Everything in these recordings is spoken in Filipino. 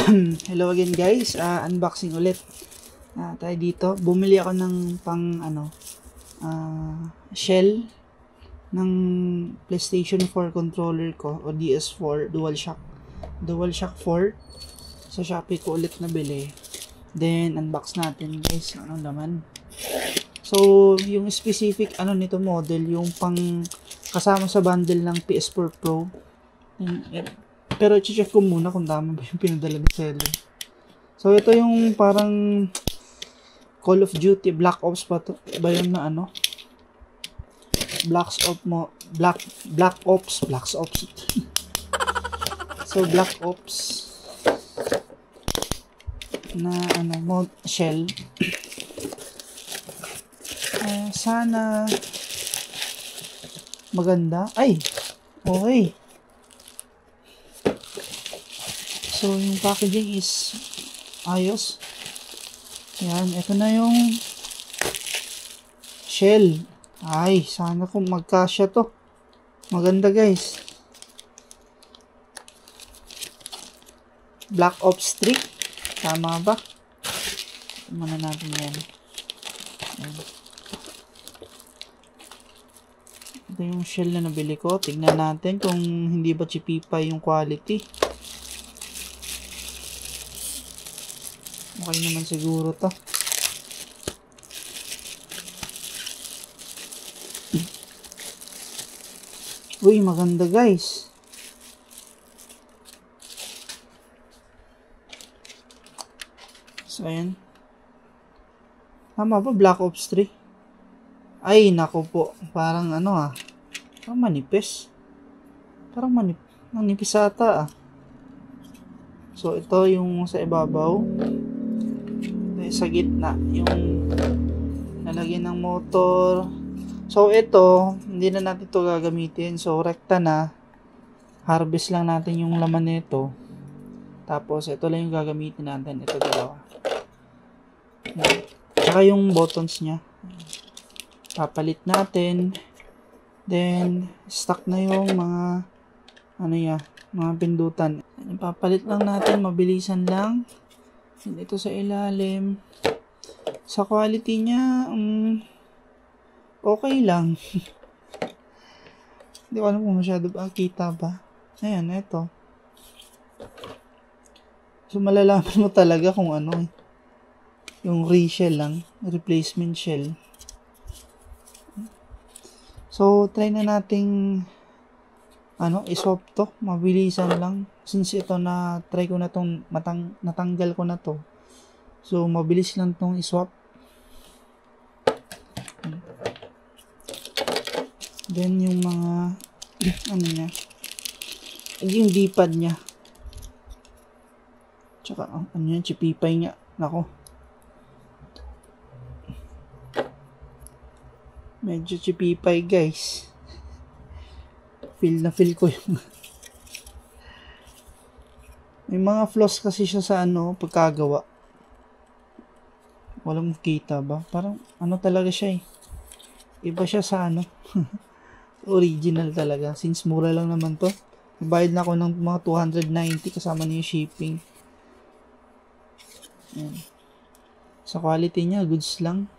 Hello again guys, unboxing ulit tayo dito. Bumili ako ng shell ng PlayStation 4 controller ko o DS4 DualShock 4 sa Shopee ko ulit nabili. Then unbox natin guys, anong laman. So yung specific nito model, yung pang kasama sa bundle ng PS4 Pro. Pero i-check ko muna kung tama ba yung pinadala ni seller. So ito yung parang Call of Duty Black Ops ba yun na Black Ops. So Black Ops na shell. Sana maganda. Ay, okay. So, yung packaging is ayos. Yan, ito na yung shell. Ay, sana kung magkasya to. Maganda guys. Black Ops 3. Tama ba? Muna natin yan. Ito yung shell na nabili ko. Tignan natin kung hindi ba chipipa yung quality. Okay naman siguro to. Uy, maganda guys. So, ayan. Tama ba? Black Ops 3? Ay, nako po. Parang parang manipis. Parang manipis ata So, ito yung sa ibabaw. Sa gitna yung nalagyan ng motor. So ito hindi na natin to gagamitin, so rekta na, harvest lang natin yung laman nito, tapos ito lang yung gagamitin natin, ito dalawa. Saka yung buttons nya papalit natin, then stock na yung mga mga pindutan. Papalit lang natin, mabilisan lang. Ito sa ilalim. Sa quality niya, okay lang. Hindi ko alam kung masyado ba kita ba. Ayan, ito. So, malalaman mo talaga kung yung reshell lang. Replacement shell. So, try na nating iswap to. Mabilisan lang. Since ito try ko na tong natanggal ko na to. So, mabilis lang tong iswap. Then, yung mga niya. Yung D-pad niya. Tsaka, yan, chipipay niya. Nako. Medyo chipipay, guys. Feel ko yung may mga flaws kasi siya sa pagkagawa. Walang kita ba? Parang talaga siya Iba siya sa original talaga. Since mura lang naman to. Bayad na ako ng mga 290 kasama niya yung shipping. Yan. Sa quality niya, goods lang.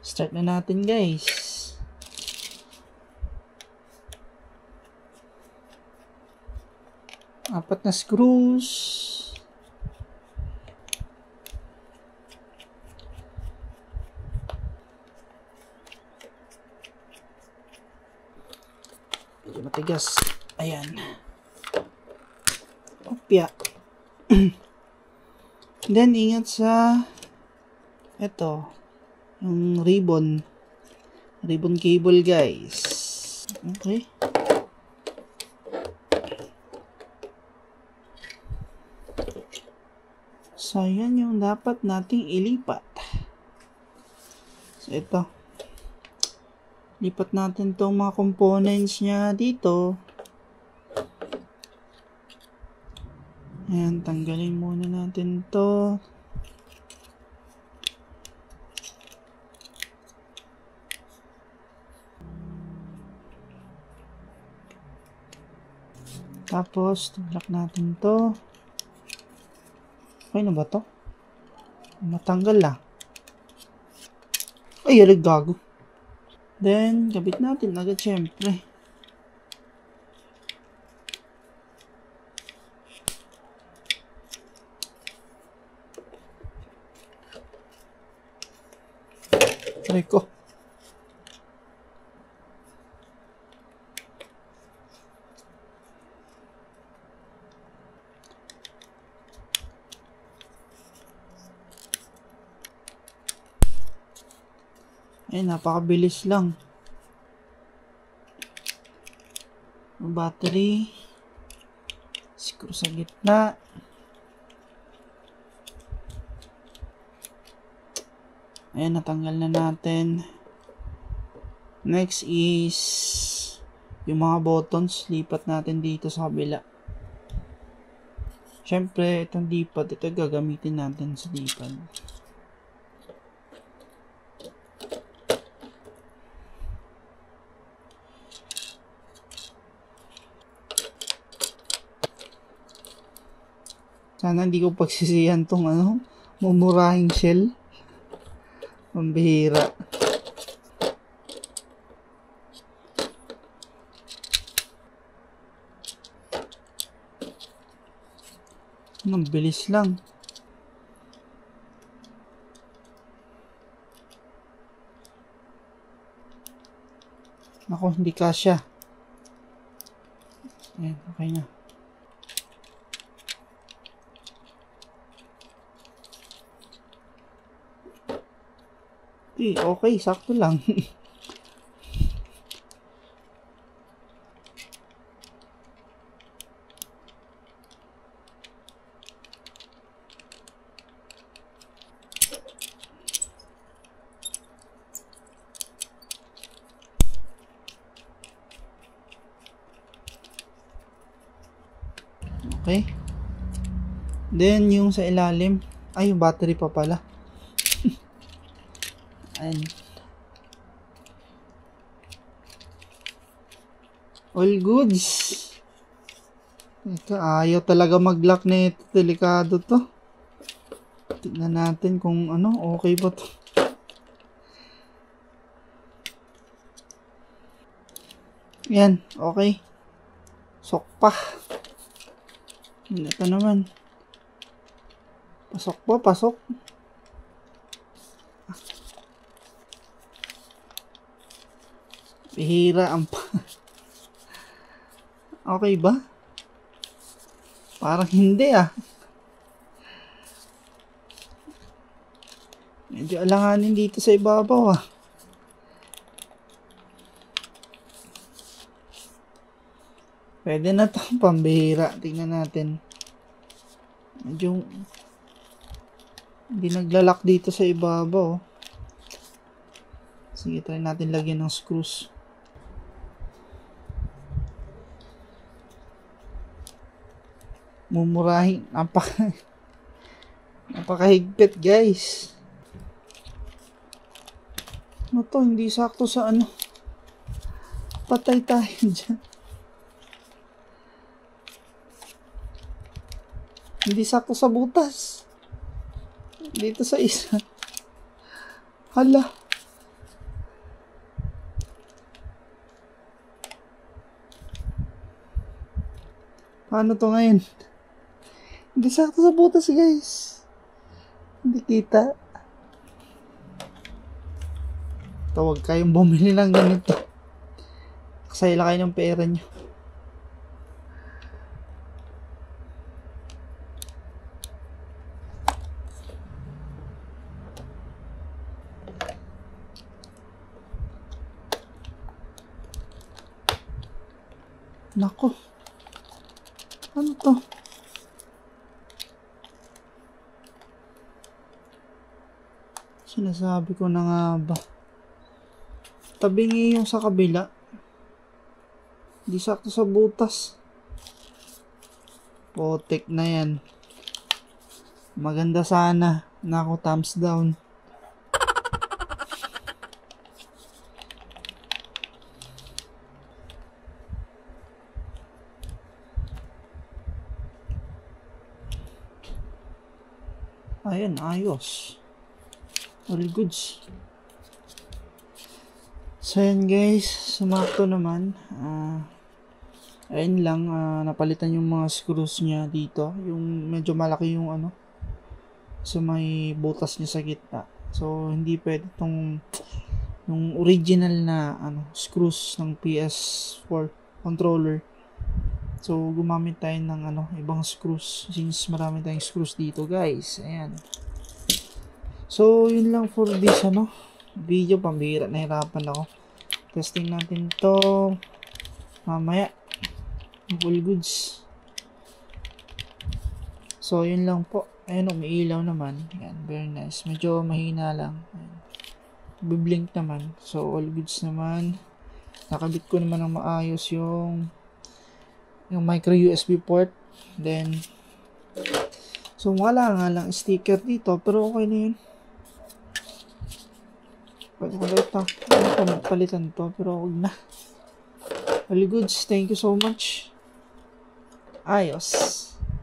Start na natin guys. Apat na screws. Medyo matigas. Ayan. Opya. Then, ingat sa ito. Yung ribbon. Ribbon cable guys. Okay. So, yan yung dapat nating ilipat. So, ito. Lipat natin tong mga components niya dito. Ayan, tanggalin muna natin to. Tapos, tulak natin to. Okay na ba to? Matanggal lang. Ay, alag gago. Then, kabit natin agad syempre. Try ko. Ay, napakabilis lang. Battery. Screw sa gitna. Ayan, natanggal na natin. Next is yung mga buttons. Lipat natin dito sa kabila. Siyempre, itong D-pad, ito gagamitin natin sa D-pad. Sana hindi ko pagsisihan tong mumurahing shell. Pambihira. Ang bilis lang. Ako, hindi kasya. Ayan, okay na. Okay, sakto lang. Okay. Then, yung sa ilalim. Ay, yung battery pa pala. Ayan. All goods. Ito, ayaw talaga mag-lock na ito. Delikado to. Tignan natin kung okay ba to. Yan, okay. Sok pa. Ito naman. Pasok pa, pasok. Bihira ang okay ba? Parang hindi Medyo alanganin dito sa ibabaw Pwede na to, pambihira. Tingnan natin. Medyo hindi naglalak dito sa ibabaw. Sige, try natin lagyan ng screws. Mumurahin. Napakahigpit, guys. Ano to? Hindi sakto sa Patay tayo dyan. Hindi sakto sa butas. Dito sa isa. Hala. Paano to ngayon? Hindi sakto sa butas, guys. Hindi kita. Tawag kayong bumili lang ganito. Kasayla kayo ng pera nyo. Nako. Ano to? Sinasabi ko na nga ba? Tabingi yung sa kabila. Di sakto sa butas. Potek na yan. Maganda sana. Nako, thumbs down. Ayan, ayos. All goods. So yan guys, sumakto naman. Ayun lang, napalitan yung mga screws niya dito. Yung medyo malaki yung ano, so may butas niya sa gitna. So hindi pwede tong yung original na ano, screws ng PS4 controller. So gumamit tayo ng ano, ibang screws since marami tayong screws dito guys. Ayan. So yun lang for this ano, video. Pambihira, nahirapan ako. Testing natin to mamaya. All goods. So yun lang po. Ayun, umiilaw naman. Ayan, very nice. Medyo mahina lang. Ayan. Biblink naman. So all goods naman. Nakabit ko naman ng maayos yung micro USB port. Then so wala nga lang sticker dito, pero okay na yun. Pwede ko ulit palitan to, pero huwag na. All goods. Thank you so much. Ayos.